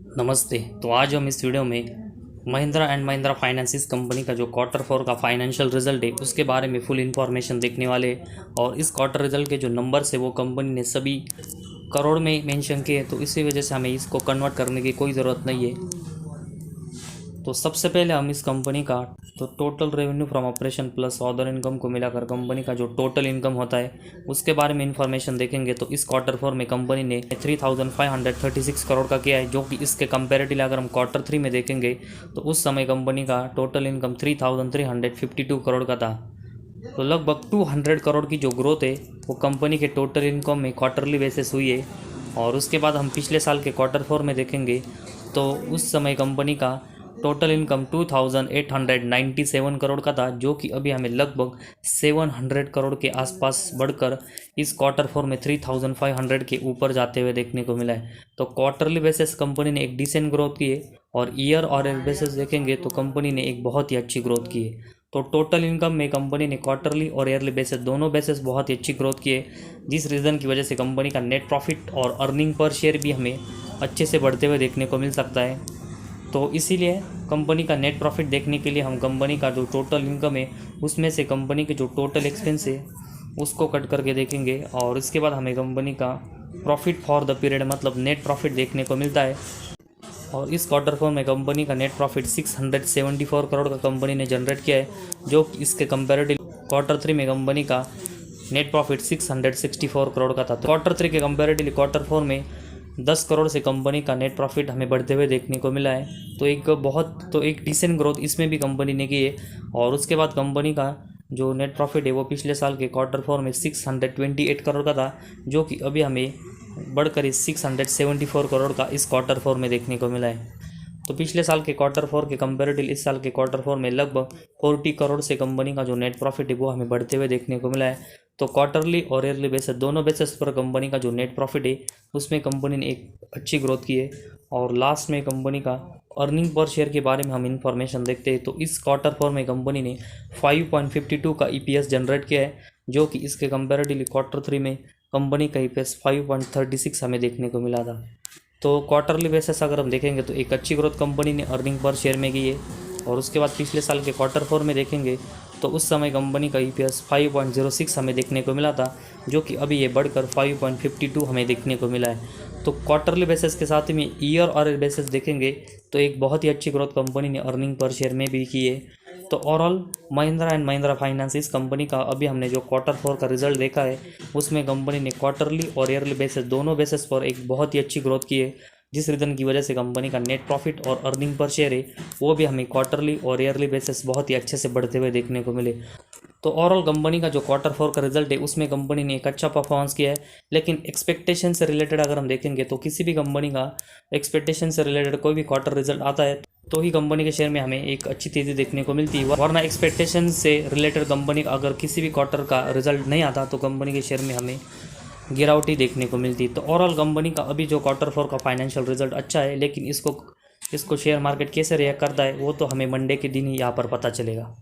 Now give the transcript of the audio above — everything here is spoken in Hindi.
नमस्ते। तो आज हम इस वीडियो में Mahindra and Mahindra finances company का जो Q4 का फाइनेंशियल रिजल्ट है उसके बारे में फुल इन्फॉर्मेशन देखने वाले हैं। और इस क्वार्टर रिजल्ट के जो नंबर्स है वो कंपनी ने सभी करोड़ में मेंशन किए हैं, तो इसी वजह से हमें इसको कन्वर्ट करने की कोई ज़रूरत नहीं है। तो सबसे पहले हम इस कंपनी का तो total revenue from operation plus other income को मिलाकर कंपनी का जो टोटल इनकम होता है उसके बारे में इन्फॉर्मेशन देखेंगे। तो इस Q4 में कंपनी ने 3536 करोड़ का किया है, जो कि इसके कंपेरेटिवली अगर हम Q3 में देखेंगे तो उस समय कंपनी का टोटल इनकम 3352 करोड़ का था। तो लगभग 200 करोड़ की जो ग्रोथ है वो कंपनी के टोटल इनकम में क्वार्टरली बेसिस हुई है। और उसके बाद हम पिछले साल के Q4 में देखेंगे तो उस समय कंपनी का टोटल इनकम 2897 करोड़ का था, जो कि अभी हमें लगभग 700 करोड़ के आसपास बढ़कर इस Q4 में 3500 के ऊपर जाते हुए देखने को मिला है। तो क्वार्टरली बेसिस कंपनी ने एक डिसेंट ग्रोथ की है और ईयर और बेसिस देखेंगे तो कंपनी ने एक बहुत ही अच्छी ग्रोथ की है। तो टोटल इनकम में कंपनी ने क्वार्टरली और ईयरली बेसिस दोनों बेसिस बहुत ही अच्छी ग्रोथ की है, जिस रीज़न की वजह से कंपनी का नेट प्रॉफिट और अर्निंग पर शेयर भी हमें अच्छे से बढ़ते हुए देखने को मिल सकता है। तो इसीलिए कंपनी का नेट प्रॉफिट देखने के लिए हम कंपनी का जो टोटल इनकम है उसमें से कंपनी के जो टोटल एक्सपेंस है उसको कट करके देखेंगे और इसके बाद हमें कंपनी का प्रॉफिट फॉर द पीरियड मतलब नेट प्रॉफिट देखने को मिलता है। और इस Q4 में कंपनी का नेट प्रॉफिट 674 करोड़ का कंपनी ने जनरेट किया है, जो कि इसके कंपेरेटिव Q3 में कंपनी का नेट प्रॉफिट 664 करोड़ का था। तो Q3 के कंपेरेटिवली Q4 में 10 करोड़ से कंपनी का नेट प्रॉफिट हमें बढ़ते हुए देखने को मिला है। तो एक डिसेंट ग्रोथ इसमें भी कंपनी ने की है। और उसके बाद कंपनी का जो नेट प्रॉफिट है वो पिछले साल के Q4 में 628 करोड़ का था, जो कि अभी हमें बढ़कर इस 674 करोड़ का इस Q4 में देखने को मिला है। तो पिछले साल के Q4 के कंपेरेटिव इस साल के Q4 में लगभग 40 करोड़ से कंपनी का जो नेट प्रॉफिट है वो हमें बढ़ते हुए देखने को मिला है। तो क्वार्टरली और ईयरली बेसिस दोनों बेसिस पर कंपनी का जो नेट प्रॉफिट है उसमें कंपनी ने एक अच्छी ग्रोथ की है। और लास्ट में कंपनी का अर्निंग पर शेयर के बारे में हम इंफॉर्मेशन देखते हैं। तो इस Q4 में कंपनी ने 5.52 का EPS जनरेट किया है, जो कि इसके कंपेरेटिवली Q3 में कंपनी का EPS 5.36 हमें देखने को मिला था। तो क्वार्टरली बेसिस अगर हम देखेंगे तो एक अच्छी ग्रोथ कंपनी ने अर्निंग पर शेयर में की है। और उसके बाद पिछले साल के Q4 में देखेंगे तो उस समय कंपनी का EPS 5.06 हमें देखने को मिला था, जो कि अभी ये बढ़कर 5.52 हमें देखने को मिला है। तो क्वार्टरली बेसिस के साथ में ईयर और बेसिस देखेंगे तो एक बहुत ही अच्छी ग्रोथ कंपनी ने अर्निंग पर शेयर में भी की है। तो overall Mahindra and Mahindra finance इस कंपनी का अभी हमने जो Q4 का रिजल्ट देखा है उसमें कंपनी ने क्वार्टरली और ईयरली बेसिस दोनों बेसिस पर एक बहुत ही अच्छी ग्रोथ की है, जिस रीज़न की वजह से कंपनी का नेट प्रॉफिट और अर्निंग पर शेयर है वो भी हमें क्वार्टरली और ईयरली बेसिस बहुत ही अच्छे से बढ़ते हुए देखने को मिले। तो ओवरऑल कंपनी का जो Q4 का रिजल्ट है उसमें कंपनी ने एक अच्छा परफॉर्मेंस किया है। लेकिन एक्सपेक्टेशन से रिलेटेड अगर हम देखेंगे तो किसी भी कंपनी का एक्सपेक्टेशन से रिलेटेड कोई भी क्वार्टर रिजल्ट आता है तो ही कंपनी के शेयर में हमें एक अच्छी तेज़ी देखने को मिलती है, वरना एक्सपेक्टेशन से रिलेटेड कंपनी का अगर किसी भी क्वार्टर का रिजल्ट नहीं आता तो कंपनी के शेयर में हमें गिरावट ही देखने को मिलती है। तो ओवरऑल कंपनी का अभी जो Q4 का फाइनेंशियल रिजल्ट अच्छा है, लेकिन इसको शेयर मार्केट कैसे रिएक्ट करता है वो तो हमें मंडे के दिन ही यहाँ पर पता चलेगा।